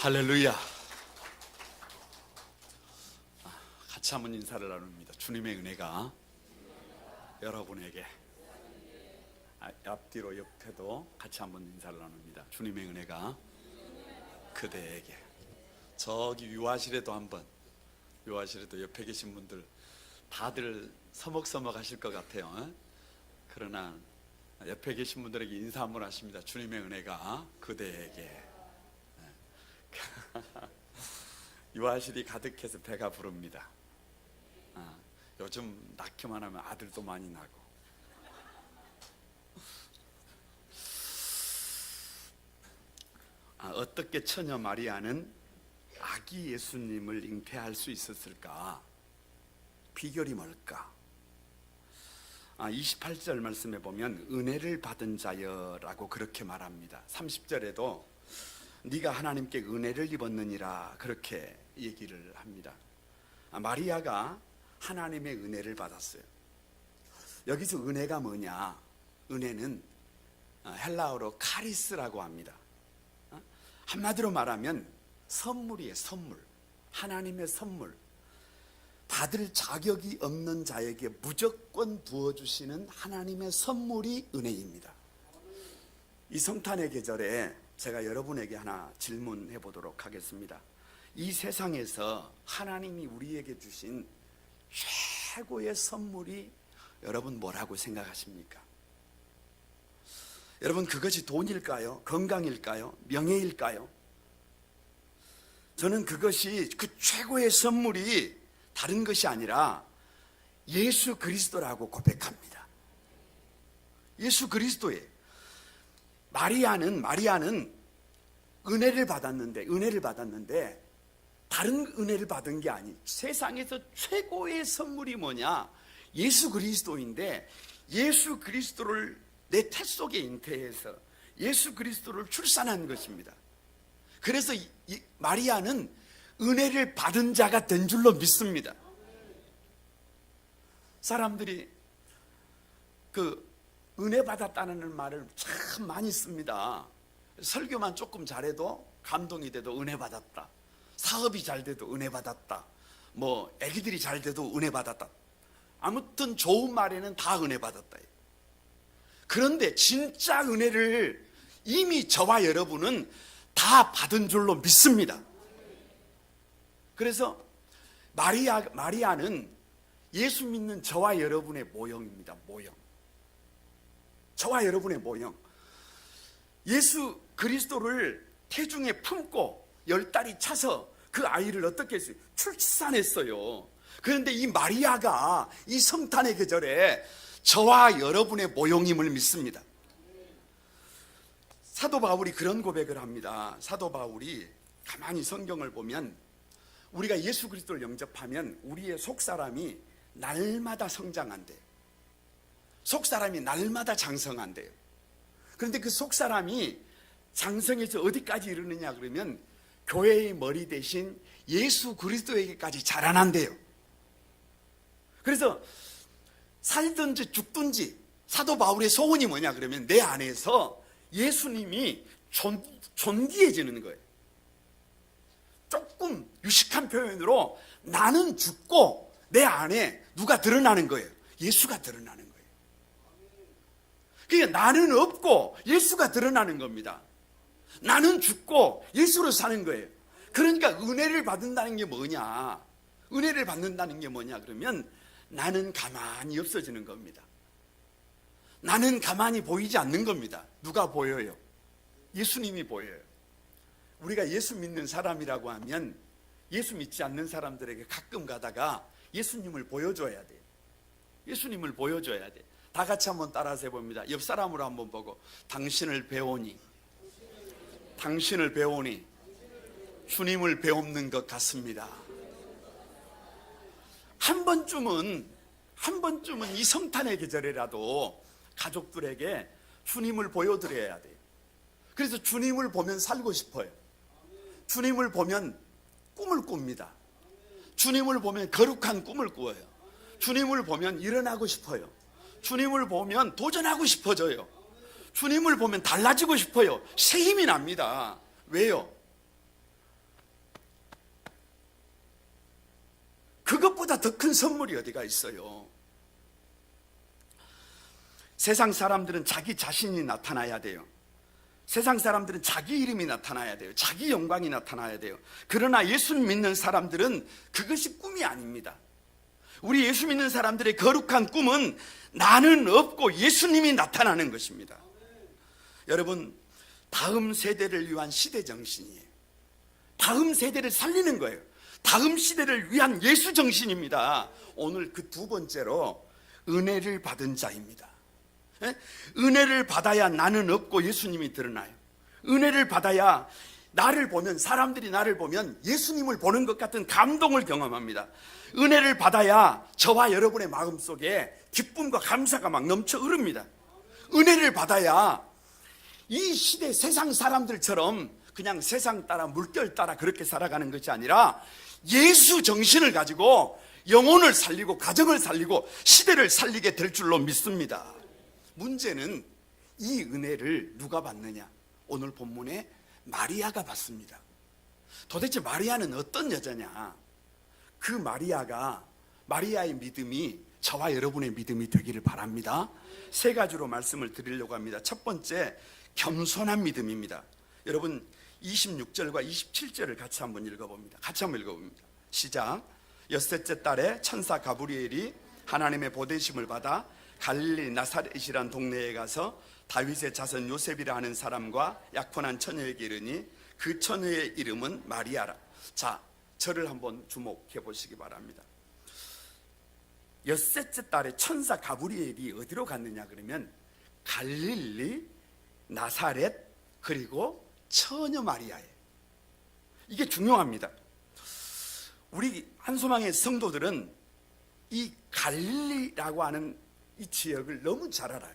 할렐루야. 같이 한번 인사를 나눕니다. 주님의 은혜가 여러분에게, 앞뒤로 옆에도 같이 한번 인사를 나눕니다. 주님의 은혜가 그대에게. 저기 유아실에도 한번, 유아실에도 옆에 계신 분들 다들 서먹서먹 하실 것 같아요. 그러나 옆에 계신 분들에게 인사 한번 하십니다. 주님의 은혜가 그대에게. 유아실이 가득해서 배가 부릅니다. 요즘 낳기만 하면 아들도 많이 나고. 어떻게 처녀 마리아는 아기 예수님을 잉태할 수 있었을까? 비결이 뭘까? 28절 말씀에 보면 은혜를 받은 자여라고 그렇게 말합니다. 30절에도 네가 하나님께 은혜를 입었느니라 그렇게 얘기를 합니다. 마리아가 하나님의 은혜를 받았어요. 여기서 은혜가 뭐냐? 은혜는 헬라어로 카리스라고 합니다. 한마디로 말하면 선물이에요. 선물. 하나님의 선물. 받을 자격이 없는 자에게 무조건 부어주시는 하나님의 선물이 은혜입니다. 이 성탄의 계절에 제가 여러분에게 하나 질문해 보도록 하겠습니다. 이 세상에서 하나님이 우리에게 주신 최고의 선물이 여러분 뭐라고 생각하십니까? 여러분, 그것이 돈일까요? 건강일까요? 명예일까요? 저는 그것이, 그 최고의 선물이 다른 것이 아니라 예수 그리스도라고 고백합니다. 예수 그리스도예요. 마리아는 은혜를 받았는데 다른 은혜를 받은 게 아니, 세상에서 최고의 선물이 뭐냐? 예수 그리스도인데, 예수 그리스도를 내 태 속에 잉태해서 예수 그리스도를 출산한 것입니다. 그래서 마리아는 은혜를 받은 자가 된 줄로 믿습니다. 사람들이 은혜 받았다는 말을 참 많이 씁니다. 설교만 조금 잘해도 감동이 돼도 은혜 받았다. 사업이 잘 돼도 은혜 받았다. 애기들이 잘 돼도 은혜 받았다. 아무튼 좋은 말에는 다 은혜 받았다. 그런데 진짜 은혜를 이미 저와 여러분은 다 받은 줄로 믿습니다. 그래서 마리아는 예수 믿는 저와 여러분의 모형입니다. 모형. 저와 여러분의 모형. 예수 그리스도를 태중에 품고 10달이 차서 그 아이를 어떻게 했어요? 출산했어요. 그런데 이 마리아가 이 성탄의 계절에 저와 여러분의 모형임을 믿습니다. 사도 바울이 그런 고백을 합니다. 사도 바울이 가만히 성경을 보면 우리가 예수 그리스도를 영접하면 우리의 속사람이 날마다 성장한대요. 속사람이 날마다 장성한대요. 그런데 그 속사람이 장성해서 어디까지 이르느냐 그러면 교회의 머리 대신 예수 그리스도에게까지 자라난대요. 그래서 살든지 죽든지 사도 바울의 소원이 뭐냐 그러면 내 안에서 예수님이 존귀해지는 거예요. 조금 유식한 표현으로 나는 죽고 내 안에 누가 드러나는 거예요? 예수가 드러나는 거예요. 그러니까 나는 없고 예수가 드러나는 겁니다. 나는 죽고 예수로 사는 거예요. 그러니까 은혜를 받는다는 게 뭐냐? 은혜를 받는다는 게 뭐냐 그러면 나는 가만히 없어지는 겁니다. 나는 가만히 보이지 않는 겁니다. 누가 보여요? 예수님이 보여요. 우리가 예수 믿는 사람이라고 하면 예수 믿지 않는 사람들에게 가끔 가다가 예수님을 보여줘야 돼요. 예수님을 보여줘야 돼요. 다 같이 한번 따라서 해봅니다. 옆 사람으로 한번 보고, 당신을 배우니 주님을 배우는 것 같습니다. 한 번쯤은 이 성탄의 계절이라도 가족들에게 주님을 보여드려야 돼요. 그래서 주님을 보면 살고 싶어요. 주님을 보면 꿈을 꿉니다. 주님을 보면 거룩한 꿈을 꾸어요. 주님을 보면 일어나고 싶어요. 주님을 보면 도전하고 싶어져요. 주님을 보면 달라지고 싶어요. 새 힘이 납니다. 왜요? 그것보다 더 큰 선물이 어디가 있어요? 세상 사람들은 자기 자신이 나타나야 돼요. 세상 사람들은 자기 이름이 나타나야 돼요. 자기 영광이 나타나야 돼요. 그러나 예수 믿는 사람들은 그것이 꿈이 아닙니다. 우리 예수 믿는 사람들의 거룩한 꿈은 나는 없고 예수님이 나타나는 것입니다. 여러분, 다음 세대를 위한 시대 정신이에요. 다음 세대를 살리는 거예요. 다음 시대를 위한 예수 정신입니다. 오늘 그 두 번째로 은혜를 받은 자입니다. 은혜를 받아야 나는 없고 예수님이 드러나요. 은혜를 받아야 나를 보면, 사람들이 나를 보면 예수님을 보는 것 같은 감동을 경험합니다. 은혜를 받아야 저와 여러분의 마음속에 기쁨과 감사가 막 넘쳐 흐릅니다. 은혜를 받아야 이 시대 세상 사람들처럼 그냥 세상 따라 물결 따라 그렇게 살아가는 것이 아니라 예수 정신을 가지고 영혼을 살리고 가정을 살리고 시대를 살리게 될 줄로 믿습니다. 문제는 이 은혜를 누가 받느냐? 오늘 본문에 마리아가 받습니다. 도대체 마리아는 어떤 여자냐? 그 마리아의 믿음이 저와 여러분의 믿음이 되기를 바랍니다. 세 가지로 말씀을 드리려고 합니다. 첫 번째, 겸손한 믿음입니다. 여러분 26절과 27절을 같이 한번 읽어봅니다. 시작. 엿새째 달에 천사 가브리엘이 하나님의 보내심을 받아 갈릴리 나사렛이란 동네에 가서 다윗의 자손 요셉이라 하는 사람과 약혼한 처녀에게 이르니 그 처녀의 이름은 마리아라. 자, 저를 한번 주목해 보시기 바랍니다. 엿새째 달에 천사 가브리엘이 어디로 갔느냐 그러면 갈릴리, 나사렛, 그리고 처녀 마리아예요. 이게 중요합니다. 우리 한소망의 성도들은 이 갈릴리라고 하는 이 지역을 너무 잘 알아요.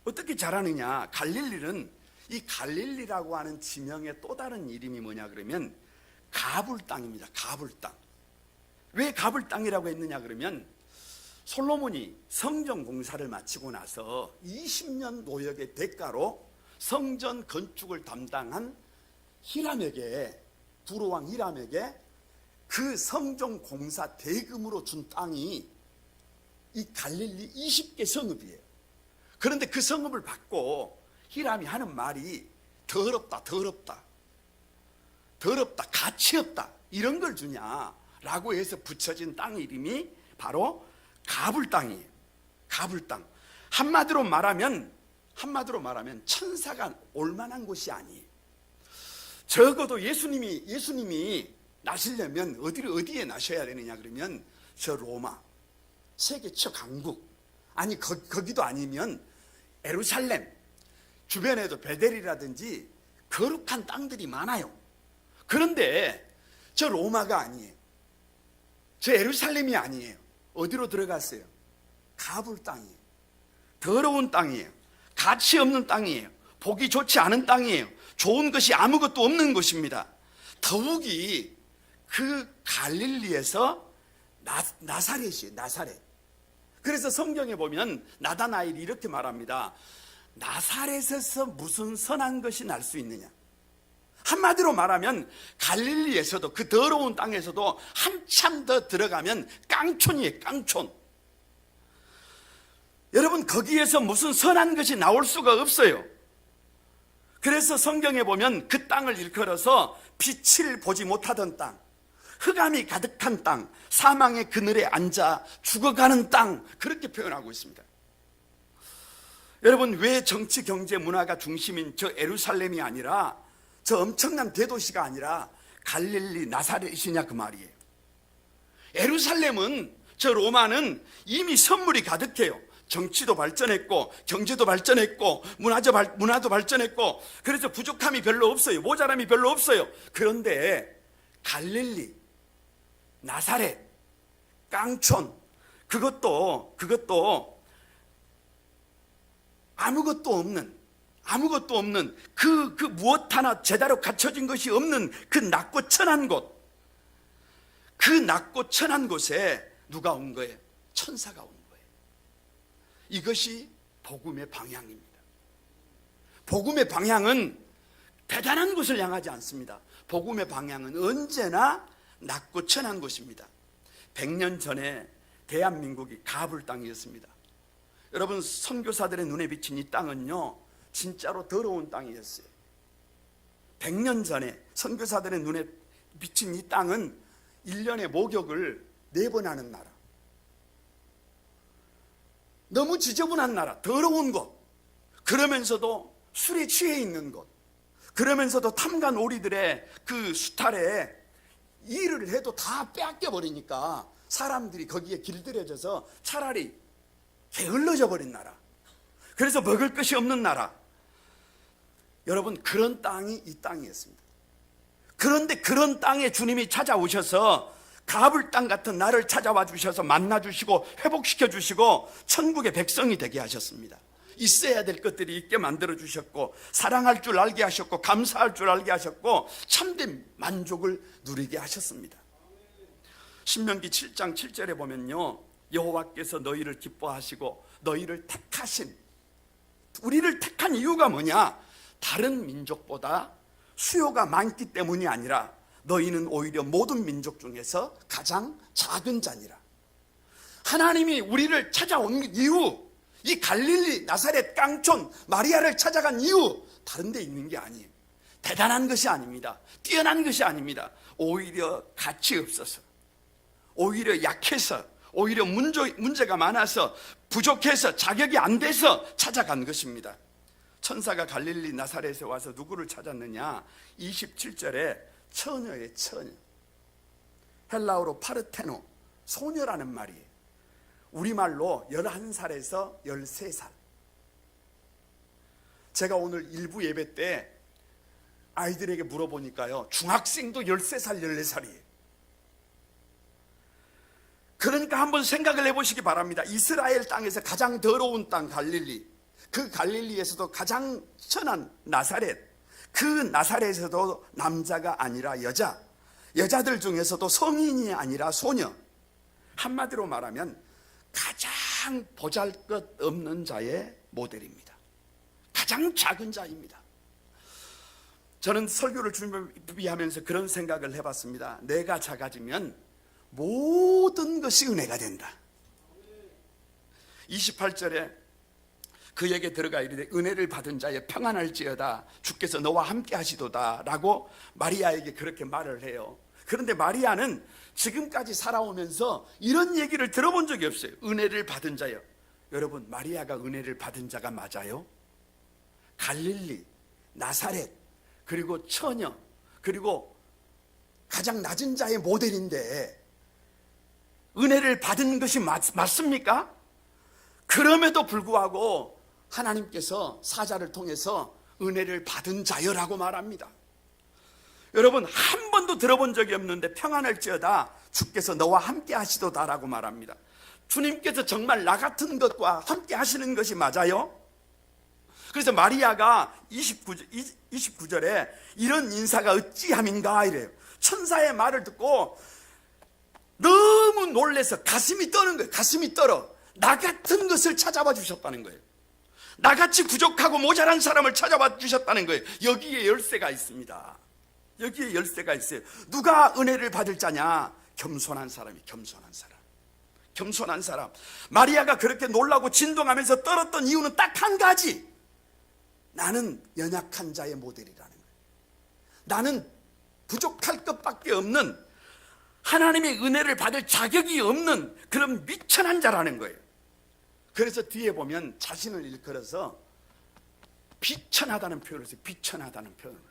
어떻게 잘 아느냐? 갈릴리는 이 갈릴리라고 하는 지명의 또 다른 이름이 뭐냐 그러면 가불 땅입니다. 가불 땅. 왜 가불 땅이라고 했느냐 그러면 솔로몬이 성전 공사를 마치고 나서 20년 노역의 대가로 성전 건축을 담당한 히람에게, 두로왕 히람에게 그 성전 공사 대금으로 준 땅이 이 갈릴리 20개 성읍이에요. 그런데 그 성읍을 받고 히람이 하는 말이 더럽다, 가치 없다, 이런 걸 주냐라고 해서 붙여진 땅 이름이 바로 가불 땅이에요. 가불 땅. 한마디로 말하면 천사가 올 만한 곳이 아니에요. 적어도 예수님이 나시려면 어디에 나셔야 되느냐 그러면 저 로마, 세계 최강국, 아니 거기도 아니면 예루살렘 주변에도 베델이라든지 거룩한 땅들이 많아요. 그런데 저 로마가 아니에요. 저 예루살렘이 아니에요. 어디로 들어갔어요? 가불 땅이에요. 더러운 땅이에요. 가치 없는 땅이에요. 보기 좋지 않은 땅이에요. 좋은 것이 아무것도 없는 곳입니다. 더욱이 그 갈릴리에서 나사렛이에요. 나사렛. 그래서 성경에 보면 나다나엘이 이렇게 말합니다. 나사렛에서 무슨 선한 것이 날 수 있느냐? 한마디로 말하면 갈릴리에서도, 그 더러운 땅에서도 한참 더 들어가면 깡촌이에요. 깡촌. 여러분, 거기에서 무슨 선한 것이 나올 수가 없어요. 그래서 성경에 보면 그 땅을 일컬어서 빛을 보지 못하던 땅, 흑암이 가득한 땅, 사망의 그늘에 앉아 죽어가는 땅, 그렇게 표현하고 있습니다. 여러분, 왜 정치, 경제, 문화가 중심인 저 예루살렘이 아니라, 저 엄청난 대도시가 아니라 갈릴리 나사렛이냐 그 말이에요. 예루살렘은, 저 로마는 이미 선물이 가득해요. 정치도 발전했고, 경제도 발전했고, 문화도 발전했고, 그래서 부족함이 별로 없어요. 모자람이 별로 없어요. 그런데 갈릴리, 나사렛, 깡촌, 그것도 아무것도 없는 그 무엇 하나 제대로 갖춰진 것이 없는 그 낮고 천한 곳, 그 낮고 천한 곳에 누가 온 거예요? 천사가 온 거예요. 이것이 복음의 방향입니다. 복음의 방향은 대단한 곳을 향하지 않습니다. 복음의 방향은 언제나 낮고 천한 곳입니다. 100년 전에 대한민국이 가불 땅이었습니다. 여러분, 선교사들의 눈에 비친 이 땅은요, 진짜로 더러운 땅이었어요. 100년 전에 선교사들의 눈에 비친 이 땅은 1년에 목욕을 4번 하는 나라, 너무 지저분한 나라, 더러운 곳, 그러면서도 술에 취해 있는 곳, 그러면서도 탐관 오리들의 그 수탈에 일을 해도 다 빼앗겨 버리니까 사람들이 거기에 길들여져서 차라리 게을러져 버린 나라, 그래서 먹을 것이 없는 나라. 여러분, 그런 땅이 이 땅이었습니다. 그런데 그런 땅에 주님이 찾아오셔서 가불 땅 같은 나를 찾아와 주셔서 만나 주시고 회복시켜 주시고 천국의 백성이 되게 하셨습니다. 있어야 될 것들이 있게 만들어 주셨고, 사랑할 줄 알게 하셨고, 감사할 줄 알게 하셨고, 참된 만족을 누리게 하셨습니다. 신명기 7장 7절에 보면요, 여호와께서 너희를 기뻐하시고 너희를 택하신, 우리를 택한 이유가 뭐냐? 다른 민족보다 수요가 많기 때문이 아니라 너희는 오히려 모든 민족 중에서 가장 작은 자니라. 하나님이 우리를 찾아온 이유, 이 갈릴리 나사렛 깡촌 마리아를 찾아간 이유, 다른 데 있는 게 아니에요. 대단한 것이 아닙니다. 뛰어난 것이 아닙니다. 오히려 가치 없어서, 오히려 약해서, 오히려 문제가 많아서, 부족해서, 자격이 안 돼서 찾아간 것입니다. 천사가 갈릴리 나사렛에 와서 누구를 찾았느냐? 27절에 처녀의 처녀, 헬라어로 파르테노, 소녀라는 말이에요. 우리말로 11살에서 13살. 제가 오늘 일부 예배 때 아이들에게 물어보니까요, 중학생도 13살, 14살이에요. 그러니까 한번 생각을 해보시기 바랍니다. 이스라엘 땅에서 가장 더러운 땅 갈릴리, 그 갈릴리에서도 가장 천한 나사렛, 그 나사렛에서도 남자가 아니라 여자, 여자들 중에서도 성인이 아니라 소녀, 한마디로 말하면 가장 보잘것없는 자의 모델입니다. 가장 작은 자입니다. 저는 설교를 준비하면서 그런 생각을 해봤습니다. 내가 작아지면 모든 것이 은혜가 된다. 28절에 그에게 들어가 이르되 은혜를 받은 자의 평안할지어다, 주께서 너와 함께 하시도다 라고 마리아에게 그렇게 말을 해요. 그런데 마리아는 지금까지 살아오면서 이런 얘기를 들어본 적이 없어요. 은혜를 받은 자요. 여러분, 마리아가 은혜를 받은 자가 맞아요? 갈릴리, 나사렛, 그리고 처녀, 그리고 가장 낮은 자의 모델인데 은혜를 받은 것이 맞습니까? 그럼에도 불구하고 하나님께서 사자를 통해서 은혜를 받은 자여라고 말합니다. 여러분, 한 번도 들어본 적이 없는데 평안할지어다, 주께서 너와 함께 하시도다라고 말합니다. 주님께서 정말 나 같은 것과 함께 하시는 것이 맞아요? 그래서 마리아가 29절에 이런 인사가 어찌함인가 이래요. 천사의 말을 듣고 너무 놀라서 가슴이 떠는 거예요. 가슴이 떨어. 나 같은 것을 찾아봐 주셨다는 거예요. 나같이 부족하고 모자란 사람을 찾아봐 주셨다는 거예요. 여기에 열쇠가 있습니다. 여기에 열쇠가 있어요. 누가 은혜를 받을 자냐? 겸손한 사람이, 겸손한 사람. 겸손한 사람. 마리아가 그렇게 놀라고 진동하면서 떨었던 이유는 딱 한 가지. 나는 연약한 자의 모델이라는 거예요. 나는 부족할 것밖에 없는, 하나님의 은혜를 받을 자격이 없는 그런 미천한 자라는 거예요. 그래서 뒤에 보면 자신을 일컬어서 비천하다는 표현을 써요. 비천하다는 표현을.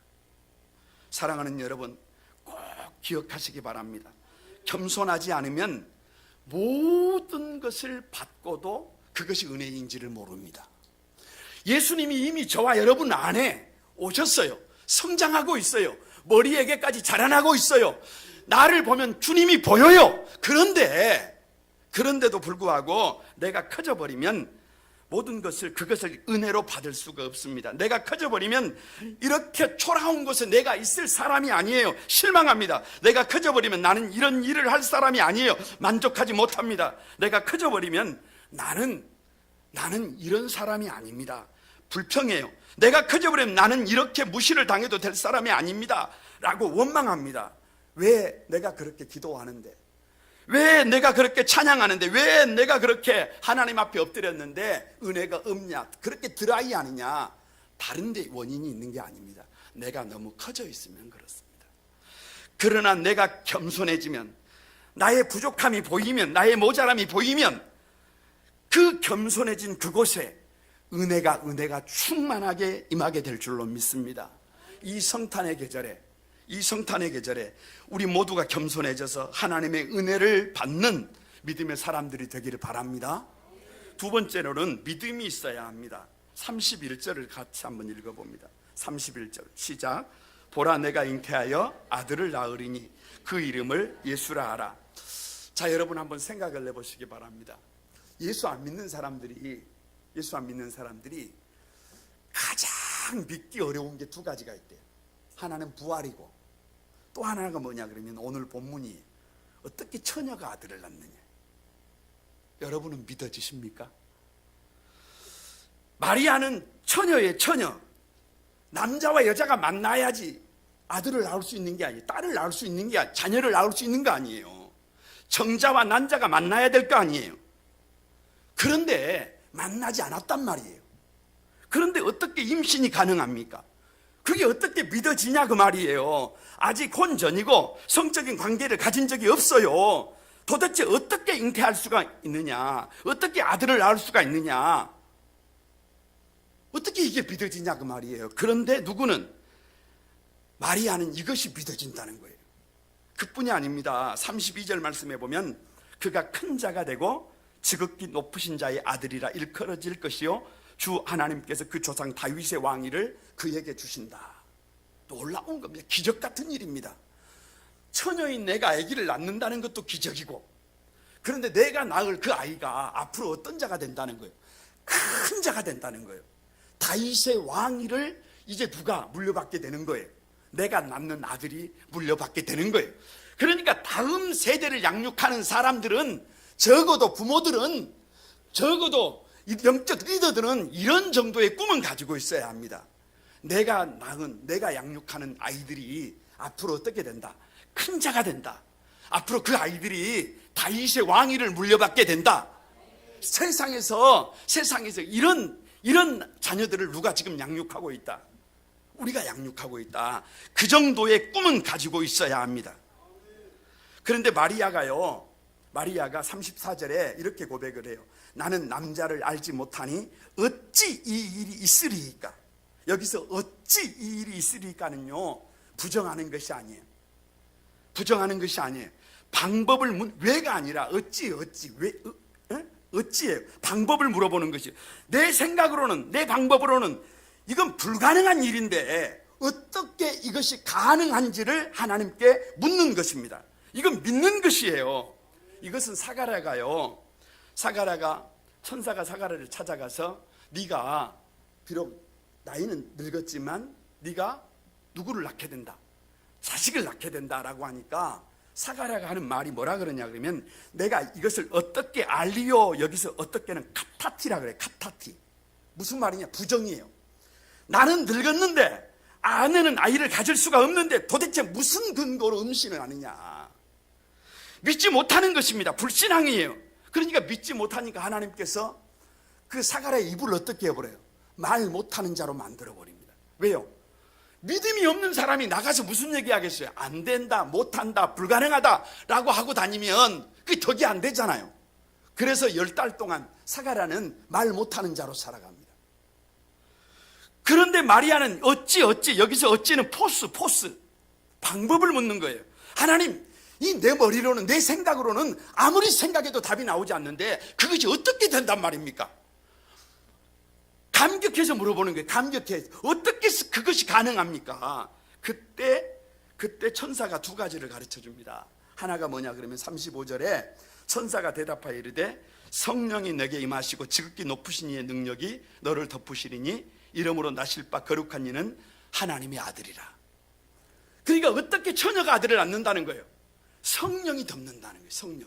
사랑하는 여러분, 꼭 기억하시기 바랍니다. 겸손하지 않으면 모든 것을 받고도 그것이 은혜인지를 모릅니다. 예수님이 이미 저와 여러분 안에 오셨어요. 성장하고 있어요. 머리에게까지 자라나고 있어요. 나를 보면 주님이 보여요. 그런데도 불구하고 내가 커져버리면 모든 것을, 그것을 은혜로 받을 수가 없습니다. 내가 커져버리면 이렇게 초라한 곳에 내가 있을 사람이 아니에요. 실망합니다. 내가 커져버리면 나는 이런 일을 할 사람이 아니에요. 만족하지 못합니다. 내가 커져버리면 나는 이런 사람이 아닙니다. 불평해요. 내가 커져버리면 나는 이렇게 무시를 당해도 될 사람이 아닙니다 라고 원망합니다. 왜 내가 그렇게 기도하는데, 왜 내가 그렇게 찬양하는데, 왜 내가 그렇게 하나님 앞에 엎드렸는데 은혜가 없냐, 그렇게 드라이하느냐? 다른 데 원인이 있는 게 아닙니다. 내가 너무 커져 있으면 그렇습니다. 그러나 내가 겸손해지면, 나의 부족함이 보이면, 나의 모자람이 보이면 그 겸손해진 그곳에 은혜가 충만하게 임하게 될 줄로 믿습니다. 이 성탄의 계절에 우리 모두가 겸손해져서 하나님의 은혜를 받는 믿음의 사람들이 되기를 바랍니다. 두 번째로는 믿음이 있어야 합니다. 31절을 같이 한번 읽어봅니다. 31절 시작. 보라, 내가 잉태하여 아들을 낳으리니 그 이름을 예수라 하라. 자, 여러분 한번 생각을 해보시기 바랍니다. 예수 안 믿는 사람들이 가장 믿기 어려운 게 두 가지가 있대요. 하나는 부활이고, 또 하나가 뭐냐 그러면 오늘 본문이 어떻게 처녀가 아들을 낳느냐. 여러분은 믿어지십니까? 마리아는 처녀예요. 처녀. 남자와 여자가 만나야지 아들을 낳을 수 있는 게 아니에요. 딸을 낳을 수 있는 게 아니에요. 자녀를 낳을 수 있는 거 아니에요. 정자와 난자가 만나야 될 거 아니에요. 그런데 만나지 않았단 말이에요. 그런데 어떻게 임신이 가능합니까? 그게 어떻게 믿어지냐 그 말이에요. 아직 혼전이고 성적인 관계를 가진 적이 없어요. 도대체 어떻게 잉태할 수가 있느냐, 어떻게 아들을 낳을 수가 있느냐, 어떻게 이게 믿어지냐 그 말이에요. 그런데 누구는, 마리아는 이것이 믿어진다는 거예요. 그뿐이 아닙니다. 32절 말씀해 보면 그가 큰 자가 되고 지극히 높으신 자의 아들이라 일컬어질 것이요 주 하나님께서 그 조상 다윗의 왕위를 그에게 주신다. 놀라운 겁니다. 기적 같은 일입니다. 처녀인 내가 아기를 낳는다는 것도 기적이고, 그런데 내가 낳을 그 아이가 앞으로 어떤 자가 된다는 거예요. 큰 자가 된다는 거예요. 다윗의 왕위를 이제 누가 물려받게 되는 거예요. 내가 낳는 아들이 물려받게 되는 거예요. 그러니까 다음 세대를 양육하는 사람들은, 적어도 부모들은, 적어도 영적 리더들은 이런 정도의 꿈은 가지고 있어야 합니다. 내가 낳은, 내가 양육하는 아이들이 앞으로 어떻게 된다? 큰 자가 된다. 앞으로 그 아이들이 다윗의 왕위를 물려받게 된다. 세상에서 이런 자녀들을 누가 지금 양육하고 있다? 우리가 양육하고 있다. 그 정도의 꿈은 가지고 있어야 합니다. 그런데 마리아가 34절에 이렇게 고백을 해요. 나는 남자를 알지 못하니 어찌 이 일이 있으리이까. 여기서 어찌 이 일이 있으리이까는요, 부정하는 것이 아니에요. 방법을 왜가 아니라 어찌예요. 방법을 물어보는 것이에요. 내 생각으로는, 내 방법으로는 이건 불가능한 일인데 어떻게 이것이 가능한지를 하나님께 묻는 것입니다. 이건 믿는 것이에요. 이것은 사가랴가 천사가 사가랴를 찾아가서 네가 비록 나이는 늙었지만 네가 누구를 낳게 된다, 자식을 낳게 된다라고 하니까 사가랴가 하는 말이 뭐라 그러냐 그러면, 내가 이것을 어떻게 알리요, 여기서 어떻게는 카타티라 그래. 카타티. 무슨 말이냐? 부정이에요. 나는 늙었는데 아내는 아이를 가질 수가 없는데 도대체 무슨 근거로 음신을 하느냐. 믿지 못하는 것입니다. 불신앙이에요. 그러니까 믿지 못하니까 하나님께서 그 사가랴의 입을 어떻게 해버려요? 말 못하는 자로 만들어버립니다. 왜요? 믿음이 없는 사람이 나가서 무슨 얘기하겠어요? 안 된다, 못한다, 불가능하다 라고 하고 다니면 그게 덕이 안 되잖아요. 그래서 10달 동안 사가랴는 말 못하는 자로 살아갑니다. 그런데 마리아는 여기서 어찌는 포스 방법을 묻는 거예요. 하나님, 이 내 머리로는, 내 생각으로는 아무리 생각해도 답이 나오지 않는데 그것이 어떻게 된단 말입니까? 감격해서 물어보는 거예요. 감격해. 어떻게 그것이 가능합니까? 그때 천사가 두 가지를 가르쳐 줍니다. 하나가 뭐냐 그러면 35절에 천사가 대답하여 이르되 성령이 내게 임하시고 지극히 높으신 이의 능력이 너를 덮으시리니 이름으로 나실 바 거룩한 이는 하나님의 아들이라. 그러니까 어떻게 처녀가 아들을 낳는다는 거예요? 성령이 덮는다는 거예요.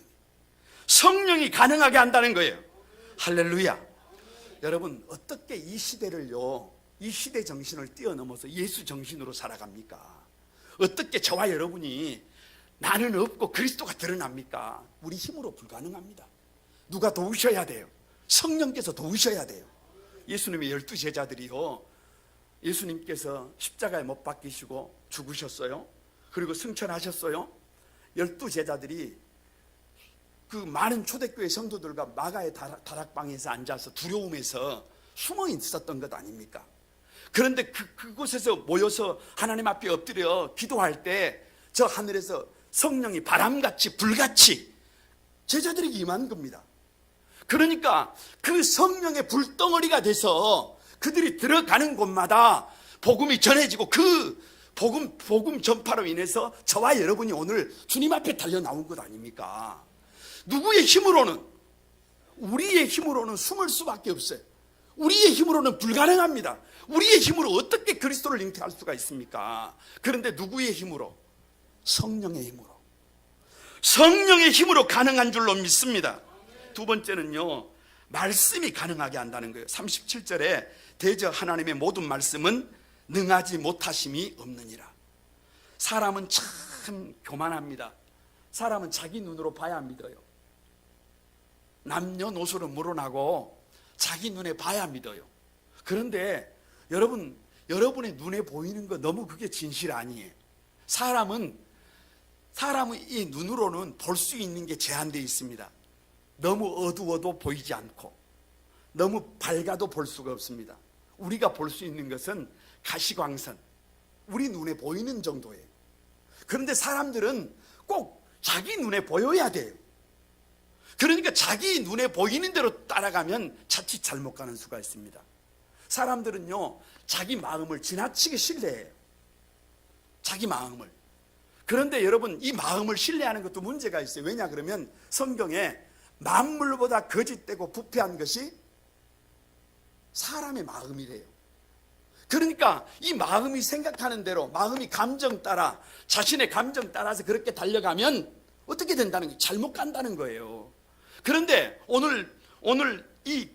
성령이 가능하게 한다는 거예요. 할렐루야. 여러분, 어떻게 이 시대 정신을 뛰어넘어서 예수 정신으로 살아갑니까? 어떻게 저와 여러분이 나는 없고 그리스도가 드러납니까? 우리 힘으로 불가능합니다. 누가 도우셔야 돼요. 성령께서 도우셔야 돼요. 예수님의 12 제자들이요, 예수님께서 십자가에 못 박히시고 죽으셨어요. 그리고 승천하셨어요. 12 제자들이 그 많은 초대교회 성도들과 마가의 다락방에서 앉아서 두려움에서 숨어 있었던 것 아닙니까? 그런데 그곳에서 모여서 하나님 앞에 엎드려 기도할 때 저 하늘에서 성령이 바람같이 불같이 제자들에게 임한 겁니다. 그러니까 그 성령의 불덩어리가 돼서 그들이 들어가는 곳마다 복음이 전해지고 그 복음 전파로 인해서 저와 여러분이 오늘 주님 앞에 달려 나온 것 아닙니까? 누구의 힘으로는, 우리의 힘으로는 숨을 수밖에 없어요. 우리의 힘으로는 불가능합니다. 우리의 힘으로 어떻게 그리스도를 잉태할 수가 있습니까? 그런데 누구의 힘으로? 성령의 힘으로. 성령의 힘으로 가능한 줄로 믿습니다. 두 번째는요, 말씀이 가능하게 한다는 거예요. 37절에 대저 하나님의 모든 말씀은 능하지 못하심이 없느니라. 사람은 참 교만합니다. 사람은 자기 눈으로 봐야 믿어요. 남녀노소를 물어나고 자기 눈에 봐야 믿어요. 그런데 여러분의 눈에 보이는 거 너무 그게 진실 아니에요. 사람은 이 눈으로는 볼 수 있는 게 제한되어 있습니다. 너무 어두워도 보이지 않고 너무 밝아도 볼 수가 없습니다. 우리가 볼 수 있는 것은 가시광선, 우리 눈에 보이는 정도예요. 그런데 사람들은 꼭 자기 눈에 보여야 돼요. 그러니까 자기 눈에 보이는 대로 따라가면 자칫 잘못 가는 수가 있습니다. 사람들은요, 자기 마음을 지나치게 신뢰해요. 자기 마음을. 그런데 여러분, 이 마음을 신뢰하는 것도 문제가 있어요. 왜냐 그러면 성경에 만물보다 거짓되고 부패한 것이 사람의 마음이래요. 그러니까 이 마음이 생각하는 대로, 마음이 감정 따라, 자신의 감정 따라서 그렇게 달려가면 어떻게 된다는 거예요? 잘못 간다는 거예요. 그런데 오늘 이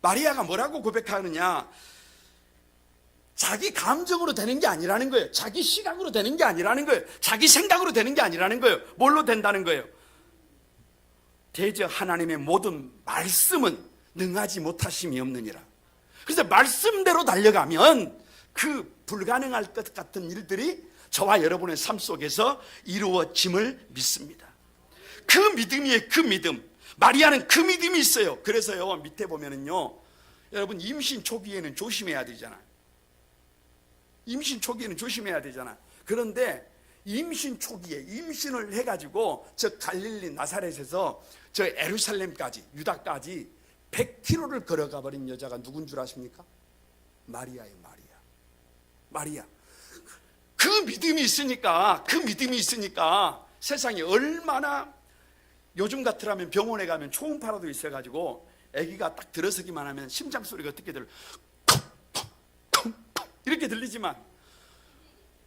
마리아가 뭐라고 고백하느냐? 자기 감정으로 되는 게 아니라는 거예요. 자기 시각으로 되는 게 아니라는 거예요. 자기 생각으로 되는 게 아니라는 거예요. 뭘로 된다는 거예요? 대저 하나님의 모든 말씀은 능하지 못하심이 없느니라. 그래서 말씀대로 달려가면 그 불가능할 것 같은 일들이 저와 여러분의 삶 속에서 이루어짐을 믿습니다. 그 믿음이에요. 그 믿음. 마리아는 그 믿음이 있어요. 그래서요, 밑에 보면은요, 여러분 임신 초기에는 조심해야 되잖아요. 임신 초기에는 조심해야 되잖아. 그런데 임신 초기에 임신을 해가지고 저 갈릴리 나사렛에서 저 예루살렘까지, 유다까지 100km를 걸어가 버린 여자가 누군 줄 아십니까? 마리아예요. 마리아. 그 믿음이 있으니까 세상에 얼마나, 요즘 같으라면 병원에 가면 초음파라도 있어가지고 아기가 딱 들어서기만 하면 심장 소리가 어떻게 들려? 콩콩콩콩 이렇게 들리지만,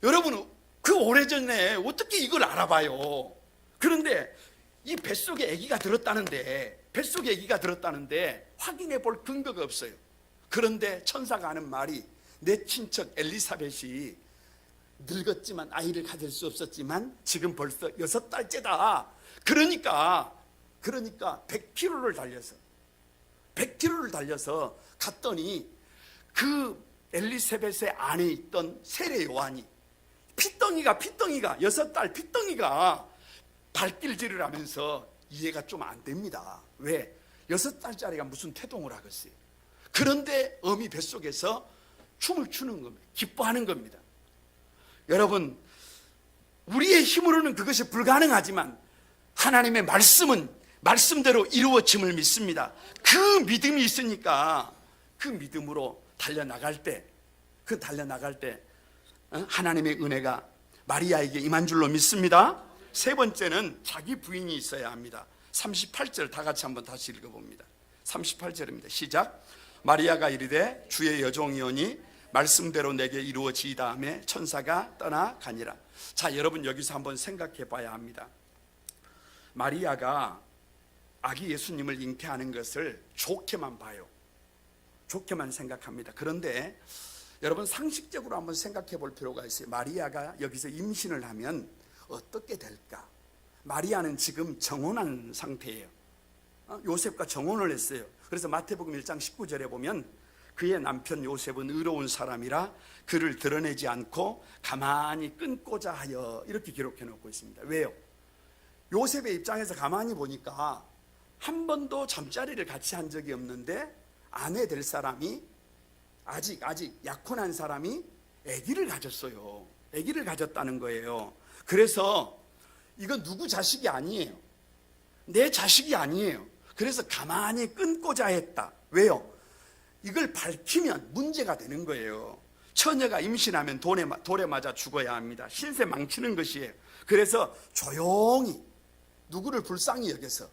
여러분은 그 오래전에 어떻게 이걸 알아봐요? 그런데 이 뱃속에 아기가 들었다는데 확인해 볼 근거가 없어요. 그런데 천사가 하는 말이, 내 친척 엘리사벳이 늙었지만 아이를 가질 수 없었지만 지금 벌써 6달째다. 그러니까 100km를 달려서 갔더니 그 엘리사벳의 안에 있던 세례 요한이 피덩이가 6달 피덩이가 발길질을 하면서 이해가 좀 안 됩니다. 왜? 6달짜리가 무슨 태동을 하겠어요? 그런데 어미 뱃속에서 춤을 추는 겁니다. 기뻐하는 겁니다. 여러분, 우리의 힘으로는 그것이 불가능하지만 하나님의 말씀은 말씀대로 이루어짐을 믿습니다. 그 믿음이 있으니까 그 믿음으로 달려나갈 때 하나님의 은혜가 마리아에게 임한 줄로 믿습니다. 세 번째는 자기 부인이 있어야 합니다. 38절 다 같이 한번 다시 읽어봅니다. 38절입니다. 시작. 마리아가 이르되 주의 여종이오니 말씀대로 내게 이루어지이다 하며 천사가 떠나가니라. 자, 여러분 여기서 한번 생각해 봐야 합니다. 마리아가 아기 예수님을 잉태하는 것을 좋게만 봐요. 좋게만 생각합니다. 그런데 여러분 상식적으로 한번 생각해 볼 필요가 있어요. 마리아가 여기서 임신을 하면 어떻게 될까? 마리아는 지금 정혼한 상태예요. 요셉과 정혼을 했어요. 그래서 마태복음 1장 19절에 보면 그의 남편 요셉은 의로운 사람이라 그를 드러내지 않고 가만히 끊고자 하여 이렇게 기록해 놓고 있습니다. 왜요? 요셉의 입장에서 가만히 보니까 한 번도 잠자리를 같이 한 적이 없는데 아내 될 사람이 아직 약혼한 사람이 아기를 가졌어요. 아기를 가졌다는 거예요. 그래서 이건 누구 자식이 아니에요. 내 자식이 아니에요. 그래서 가만히 끊고자 했다. 왜요? 이걸 밝히면 문제가 되는 거예요. 처녀가 임신하면 돌에 맞아 죽어야 합니다. 신세 망치는 것이에요. 그래서 조용히 누구를 불쌍히 여겨서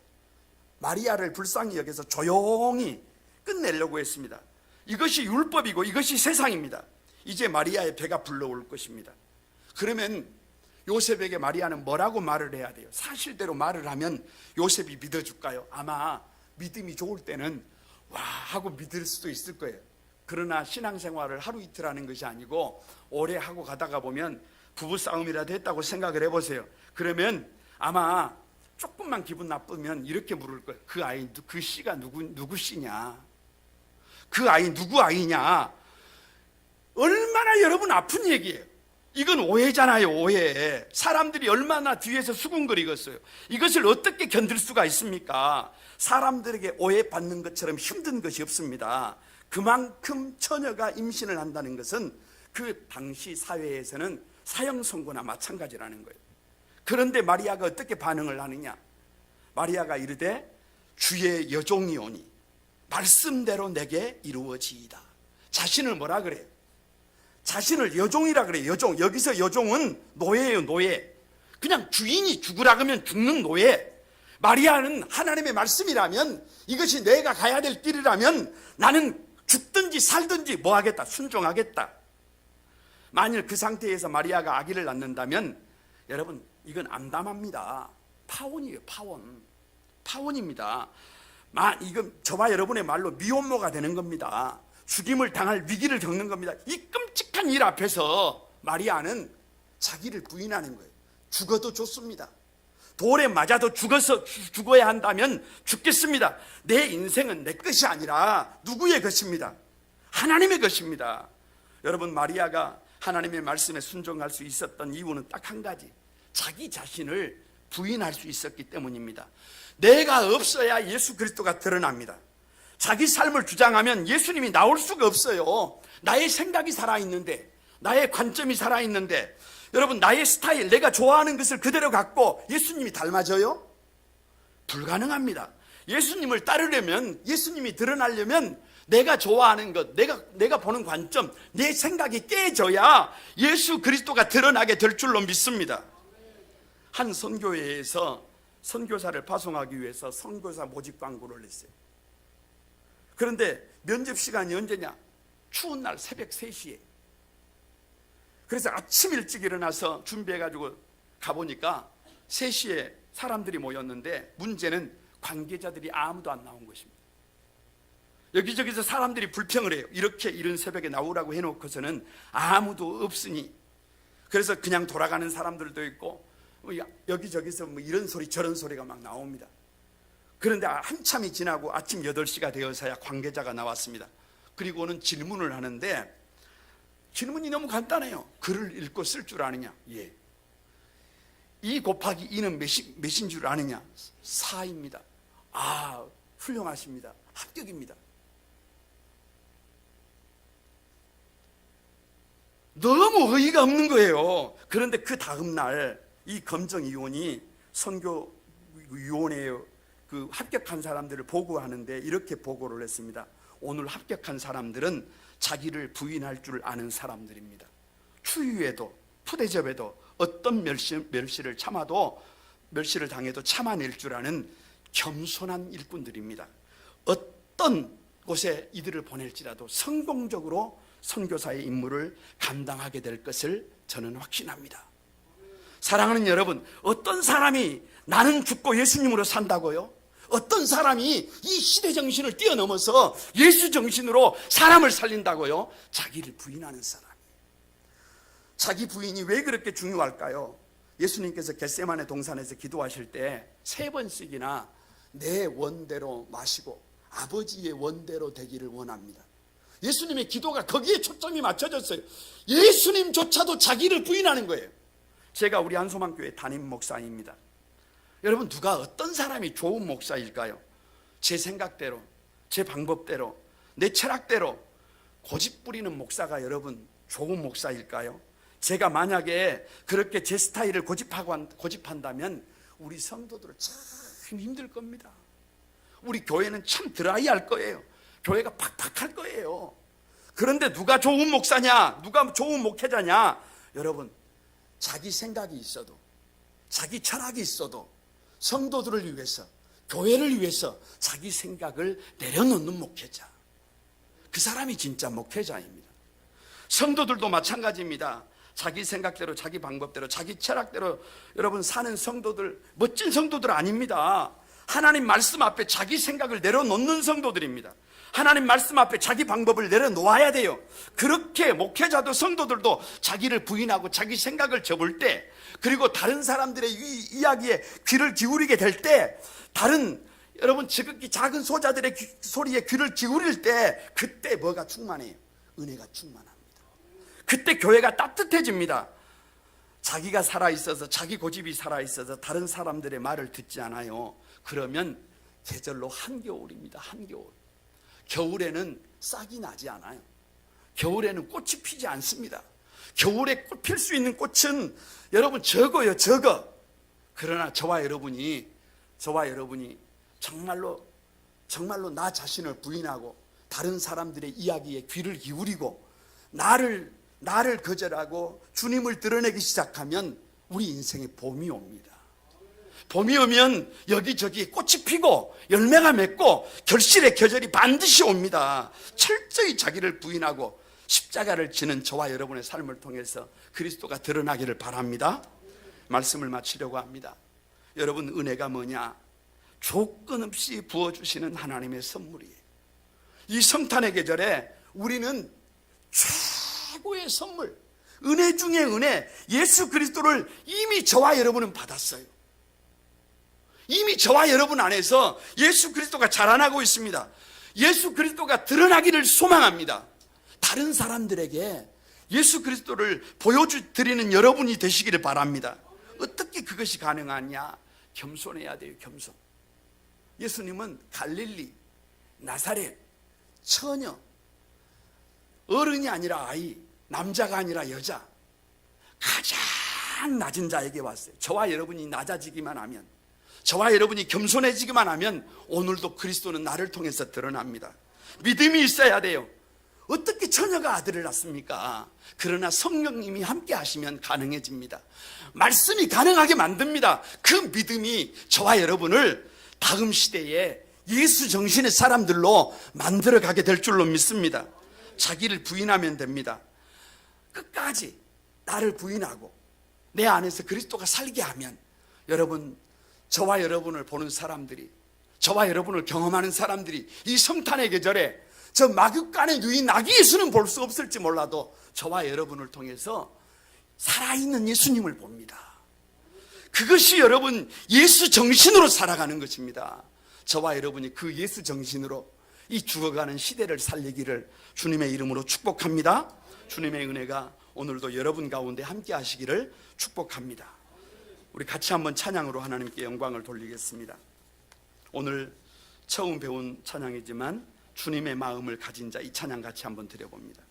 마리아를 불쌍히 여겨서 조용히 끝내려고 했습니다. 이것이 율법이고 이것이 세상입니다. 이제 마리아의 배가 불러올 것입니다. 그러면 요셉에게 마리아는 뭐라고 말을 해야 돼요? 사실대로 말을 하면 요셉이 믿어줄까요? 아마 믿음이 좋을 때는 와 하고 믿을 수도 있을 거예요. 그러나 신앙생활을 하루 이틀 하는 것이 아니고 오래 하고 가다가 보면 부부싸움이라도 했다고 생각을 해보세요. 그러면 아마 조금만 기분 나쁘면 이렇게 물을 거예요. 그 아이, 그 씨가 누구 씨냐? 그 아이 누구 아이냐? 얼마나 여러분 아픈 얘기예요. 이건 오해잖아요. 오해. 사람들이 얼마나 뒤에서 수군거리겠어요. 이것을 어떻게 견딜 수가 있습니까? 사람들에게 오해받는 것처럼 힘든 것이 없습니다. 그만큼 처녀가 임신을 한다는 것은 그 당시 사회에서는 사형 선고나 마찬가지라는 거예요. 그런데 마리아가 어떻게 반응을 하느냐? 마리아가 이르되 주의 여종이 오니 말씀대로 내게 이루어지이다. 자신을 뭐라 그래요? 자신을 여종이라 그래요. 여종. 여기서 여종은 노예예요. 노예. 그냥 주인이 죽으라 그러면 죽는 노예. 마리아는 하나님의 말씀이라면, 이것이 내가 가야 될 길이라면 나는 죽든지 살든지 뭐 하겠다? 순종하겠다. 만일 그 상태에서 마리아가 아기를 낳는다면 여러분 이건 암담합니다. 파혼이에요. 파혼입니다. 이건 저와 여러분의 말로 미혼모가 되는 겁니다. 죽임을 당할 위기를 겪는 겁니다. 이 끔찍한 일 앞에서 마리아는 자기를 부인하는 거예요. 죽어도 좋습니다. 돌에 맞아도 죽어야 한다면 죽겠습니다. 내 인생은 내 것이 아니라 누구의 것입니다? 하나님의 것입니다. 여러분, 마리아가 하나님의 말씀에 순종할 수 있었던 이유는 딱 한 가지, 자기 자신을 부인할 수 있었기 때문입니다. 내가 없어야 예수 그리스도가 드러납니다. 자기 삶을 주장하면 예수님이 나올 수가 없어요. 나의 생각이 살아있는데, 나의 관점이 살아있는데, 여러분, 나의 스타일, 내가 좋아하는 것을 그대로 갖고 예수님이 닮아져요? 불가능합니다. 예수님을 따르려면, 예수님이 드러나려면 내가 좋아하는 것, 내가 보는 관점, 내 생각이 깨져야 예수 그리스도가 드러나게 될 줄로 믿습니다. 한 선교회에서 선교사를 파송하기 위해서 선교사 모집 광고를 했어요. 그런데 면접 시간이 언제냐? 추운 날 새벽 3시에. 그래서 아침 일찍 일어나서 준비해가지고 가보니까 3시에 사람들이 모였는데 문제는 관계자들이 아무도 안 나온 것입니다. 여기저기서 사람들이 불평을 해요. 이렇게 이른 새벽에 나오라고 해놓고서는 아무도 없으니. 그래서 그냥 돌아가는 사람들도 있고 여기저기서 뭐 이런 소리 저런 소리가 막 나옵니다. 그런데 한참이 지나고 아침 8시가 되어서야 관계자가 나왔습니다. 그리고는 질문을 하는데 질문이 너무 간단해요. 글을 읽고 쓸 줄 아느냐? 예. 2 곱하기 2는 몇인 줄 아느냐? 4입니다. 아, 훌륭하십니다. 합격입니다. 너무 어이가 없는 거예요. 그런데 그 다음 날 이 검정위원이 선교위원회에 그 합격한 사람들을 보고하는데 이렇게 보고를 했습니다. 오늘 합격한 사람들은 자기를 부인할 줄 아는 사람들입니다. 추위에도 푸대접에도 어떤 멸시를 당해도 참아낼 줄 아는 겸손한 일꾼들입니다. 어떤 곳에 이들을 보낼지라도 성공적으로 선교사의 임무를 감당하게 될 것을 저는 확신합니다. 사랑하는 여러분, 어떤 사람이 나는 죽고 예수님으로 산다고요? 어떤 사람이 이 시대 정신을 뛰어넘어서 예수 정신으로 사람을 살린다고요? 자기를 부인하는 사람. 자기 부인이 왜 그렇게 중요할까요? 예수님께서 겟세마네 동산에서 기도하실 때 3번씩이나 내 원대로 마시고 아버지의 원대로 되기를 원합니다. 예수님의 기도가 거기에 초점이 맞춰졌어요. 예수님조차도 자기를 부인하는 거예요. 제가 우리 한소망교회 담임 목사입니다. 여러분, 누가 어떤 사람이 좋은 목사일까요? 제 생각대로, 제 방법대로, 내 철학대로 고집 부리는 목사가 여러분 좋은 목사일까요? 제가 만약에 그렇게 제 스타일을 고집한다면 우리 성도들은 참 힘들 겁니다. 우리 교회는 참 드라이할 거예요. 교회가 팍팍할 거예요. 그런데 누가 좋은 목사냐, 누가 좋은 목회자냐? 여러분, 자기 생각이 있어도, 자기 철학이 있어도 성도들을 위해서, 교회를 위해서 자기 생각을 내려놓는 목회자, 그 사람이 진짜 목회자입니다. 성도들도 마찬가지입니다. 자기 생각대로, 자기 방법대로, 자기 철학대로 여러분 사는 성도들, 멋진 성도들 아닙니다. 하나님 말씀 앞에 자기 생각을 내려놓는 성도들입니다. 하나님 말씀 앞에 자기 방법을 내려놓아야 돼요. 그렇게 목회자도 성도들도 자기를 부인하고 자기 생각을 접을 때, 그리고 다른 사람들의 이야기에 귀를 기울이게 될 때, 다른 여러분 지극히 작은 소자들의 소리에 귀를 기울일 때, 그때 뭐가 충만해요? 은혜가 충만합니다. 그때 교회가 따뜻해집니다. 자기가 살아있어서, 자기 고집이 살아있어서 다른 사람들의 말을 듣지 않아요. 그러면 계절로 한겨울입니다. 한겨울. 겨울에는 싹이 나지 않아요. 겨울에는 꽃이 피지 않습니다. 겨울에 필 수 있는 꽃은 여러분 적어요, 적어. 그러나 저와 여러분이 정말로 나 자신을 부인하고 다른 사람들의 이야기에 귀를 기울이고 나를 거절하고 주님을 드러내기 시작하면 우리 인생에 봄이 옵니다. 봄이 오면 여기저기 꽃이 피고 열매가 맺고 결실의 계절이 반드시 옵니다. 철저히 자기를 부인하고 십자가를 지는 저와 여러분의 삶을 통해서 그리스도가 드러나기를 바랍니다. 말씀을 마치려고 합니다. 여러분, 은혜가 뭐냐? 조건 없이 부어주시는 하나님의 선물이에요. 이 성탄의 계절에 우리는 최고의 선물, 은혜 중에 은혜, 예수 그리스도를 이미 저와 여러분은 받았어요. 이미 저와 여러분 안에서 예수 그리스도가 자라나고 있습니다. 예수 그리스도가 드러나기를 소망합니다. 다른 사람들에게 예수 그리스도를 보여드리는 여러분이 되시기를 바랍니다. 어떻게 그것이 가능하냐? 겸손해야 돼요. 겸손. 예수님은 갈릴리, 나사렛, 처녀, 어른이 아니라 아이, 남자가 아니라 여자, 가장 낮은 자에게 왔어요. 저와 여러분이 낮아지기만 하면, 저와 여러분이 겸손해지기만 하면 오늘도 그리스도는 나를 통해서 드러납니다. 믿음이 있어야 돼요. 어떻게 처녀가 아들을 낳습니까? 그러나 성령님이 함께 하시면 가능해집니다. 말씀이 가능하게 만듭니다. 그 믿음이 저와 여러분을 다음 시대에 예수 정신의 사람들로 만들어가게 될 줄로 믿습니다. 자기를 부인하면 됩니다. 끝까지 나를 부인하고 내 안에서 그리스도가 살게 하면 여러분, 저와 여러분을 보는 사람들이, 저와 여러분을 경험하는 사람들이 이 성탄의 계절에 저 마귀간의 누인 아기 예수는 볼 수 없을지 몰라도 저와 여러분을 통해서 살아있는 예수님을 봅니다. 그것이 여러분 예수 정신으로 살아가는 것입니다. 저와 여러분이 그 예수 정신으로 이 죽어가는 시대를 살리기를 주님의 이름으로 축복합니다. 주님의 은혜가 오늘도 여러분 가운데 함께 하시기를 축복합니다. 우리 같이 한번 찬양으로 하나님께 영광을 돌리겠습니다. 오늘 처음 배운 찬양이지만 주님의 마음을 가진 자, 이 찬양 같이 한번 드려봅니다.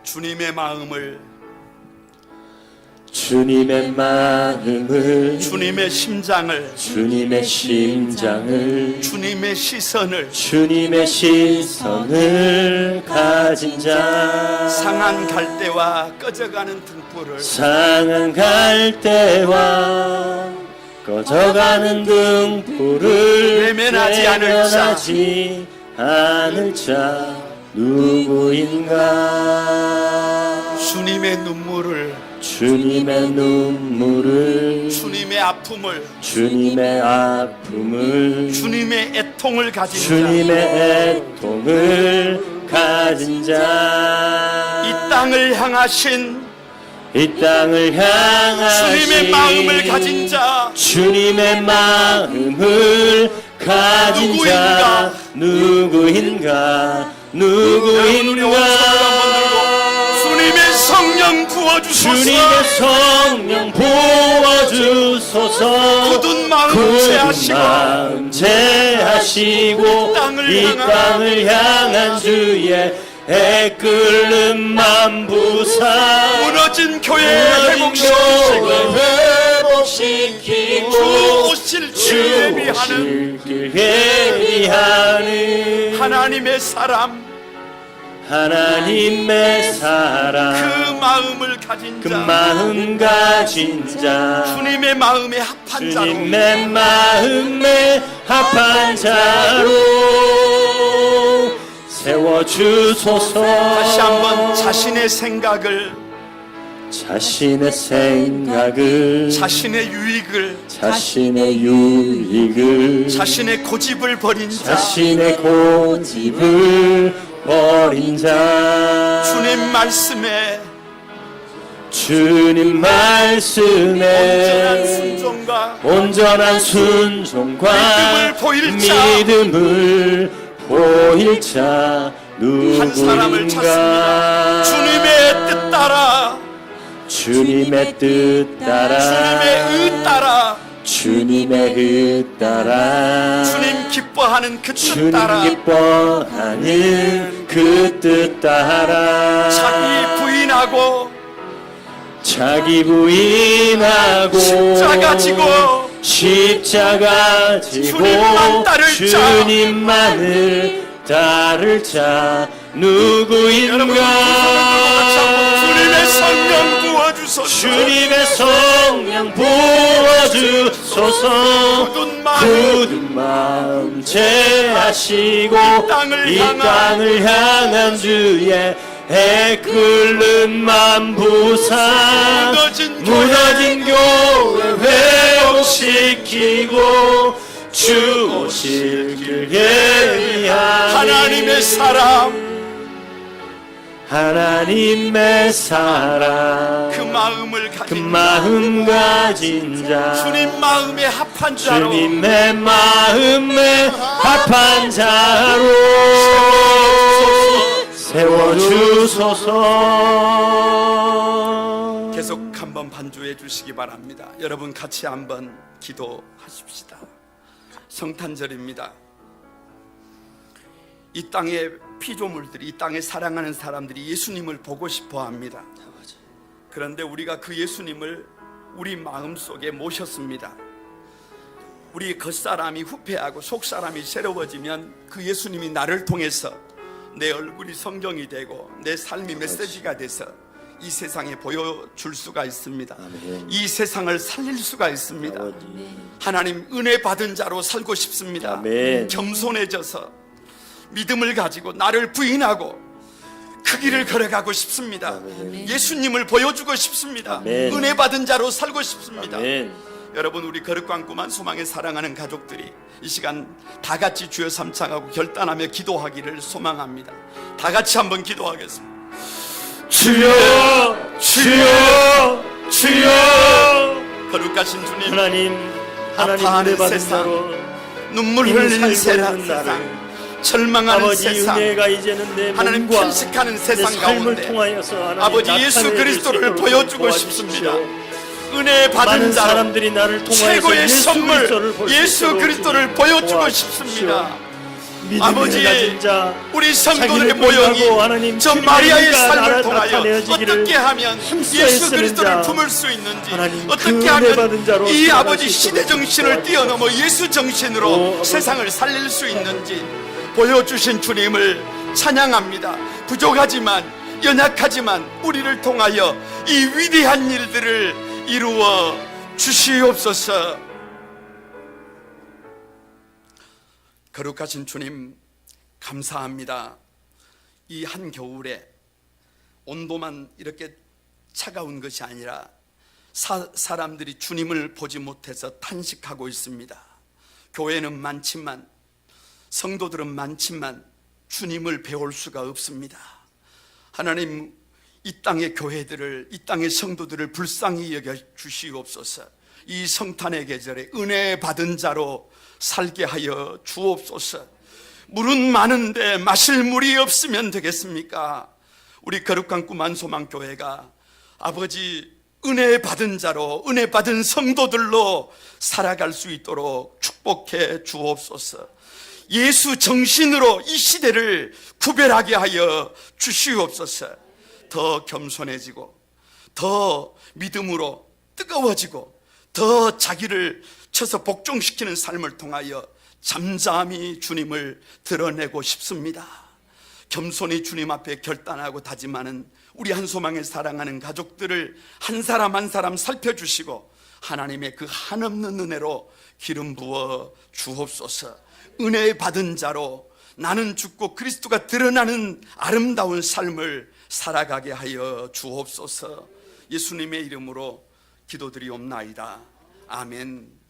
주님의 마음을, 주님의 마음을, 주님의 심장을, 주님의 심장을, 주님의 시선을, 주님의 시선을 가진 자, 상한 갈대와 꺼져가는 등불을, 상한 갈대와 꺼져가는 등불을 외면하지 않을 자, 않을 자, 누구인가 주님의 눈물을, 주님의 눈물을 주님의 아픔을, 주님의 아픔을 주님의 애통을 가진 자, 주님의 애통을 가진 자, 이 땅을 향하신 이 땅을 향하신 주님의 마음을 가진 자, 주님의 마음을 가진 자 누구인가 주님의 성령 부어주소서. 주님의 성령 부어주소서. 굳은 마음 제하시고 이 땅을 향한 주의 애끓는 만부사 무너진 교회 회복시키시고 주 오실 길 예비하는 하나님의 사람, 하나님의 사랑 그 마음을 가진 그 자, 마음 가진 자 주님의 마음에 합한 자로, 주님의 마음에 합한 자로 세워주소서. 다시 한번 자신의 생각을, 자신의 유익을, 자신의 유익을 자신의 고집을 버린 자, 자신의 고집을 버린 자 주님 말씀에 주님 온전한 말씀에 순종과 온전한 순종과 믿음을 보일 자 한 사람을 찾습니다. 누구인가 주님의 뜻 따라, 주님의 뜻 따라 주님의 의 따라, 주님의 뜻 따라 주님 기뻐하는 그 뜻 주님 따라, 기뻐하는 그 뜻 따라 자기 부인하고 십자가 지고 주님만을 따를 자 누구인가 주님의 성령 부어주소서. 주님의 성령 부어주소서. 굳은 마음 제하시고 이 땅을 향한 주의 애끓는 만부사 무너진 교회 회복시키고 주 오실 길 예비하니 하나님의 사랑 그 마음을 그 마음 가진 자 주님 마음에 합한 자로, 주님의 마음에 합한 자로 세워주소서. 계속 한번 반주해 주시기 바랍니다. 여러분 같이 한번 기도하십시다. 성탄절입니다. 이 땅의 피조물들이, 이 땅에 사랑하는 사람들이 예수님을 보고 싶어 합니다. 그런데 우리가 그 예수님을 우리 마음속에 모셨습니다. 우리 겉사람이 후패하고 속사람이 새로워지면 그 예수님이 나를 통해서 내 얼굴이 성경이 되고 내 삶이 메시지가 돼서 이 세상에 보여줄 수가 있습니다. 이 세상을 살릴 수가 있습니다. 하나님 은혜 받은 자로 살고 싶습니다. 겸손해져서 믿음을 가지고 나를 부인하고 그 길을 걸어가고 싶습니다. 예수님을 보여주고 싶습니다. 은혜 받은 자로 살고 싶습니다. 여러분, 우리 거룩광구만 소망에 사랑하는 가족들이 이 시간 다 같이 주여 삼창하고 결단하며 기도하기를 소망합니다. 다 같이 한번 기도하겠습니다. 주여 주여 주여. 거룩하신 주님, 하나님 아파하는 은혜 받은 세상, 자로 눈물 흘리는 세상, 절망하는 아버지 세상, 은혜가 이제는 내 하나님 몸과 탄식하는 내 세상 삶을 가운데 통하여서 하나님 아버지 예수 나타내 그리스도를 주시도록 보여주고 도와주십시오. 싶습니다. 은혜 받은 많은 자로 사람들이 나를 통하여서 최고의 예수 선물 그리스도를 볼 수 예수 있도록 그리스도를 보여주고 도와주십시오. 싶습니다. 믿음을 아버지, 가진 자, 우리 성도들의 자기를 모형이 부인하고 하나님 저 주님의 마리아의 은혜가 삶을 나를 통하여 나타내어지기를 어떻게 하면 힘써야 예수 쓰는 그리스도를 자, 품을 수 있는지, 하나님 그 어떻게 은혜 하면 받은 자로 이 살아갈 아버지 수 시대 있도록 정신을 도와주십시오. 뛰어넘어 예수 정신으로 세상을 살릴 수 있는지 보여주신 주님을 찬양합니다. 부족하지만, 연약하지만 우리를 통하여 이 위대한 일들을 이루어 주시옵소서. 거룩하신 주님, 감사합니다. 이 한겨울에 온도만 이렇게 차가운 것이 아니라 사람들이 주님을 보지 못해서 탄식하고 있습니다. 교회는 많지만, 성도들은 많지만 주님을 배울 수가 없습니다. 하나님, 이 땅의 교회들을, 이 땅의 성도들을 불쌍히 여겨 주시옵소서. 이 성탄의 계절에 은혜 받은 자로 살게 하여 주옵소서. 물은 많은데 마실 물이 없으면 되겠습니까? 우리 거룩한 구만소망교회가 아버지 은혜 받은 자로, 은혜 받은 성도들로 살아갈 수 있도록 축복해 주옵소서. 예수 정신으로 이 시대를 구별하게 하여 주시옵소서. 더 겸손해지고, 더 믿음으로 뜨거워지고, 더 자기를 쳐서 복종시키는 삶을 통하여 잠잠히 주님을 드러내고 싶습니다. 겸손히 주님 앞에 결단하고 다짐하는 우리 한소망을 사랑하는 가족들을 한 사람 한 사람 살펴주시고, 하나님의 그 한없는 은혜로 기름 부어 주옵소서. 은혜 받은 자로 나는 죽고 그리스도가 드러나는 아름다운 삶을 살아가게 하여 주옵소서. 예수님의 이름으로 기도드리옵나이다. 아멘.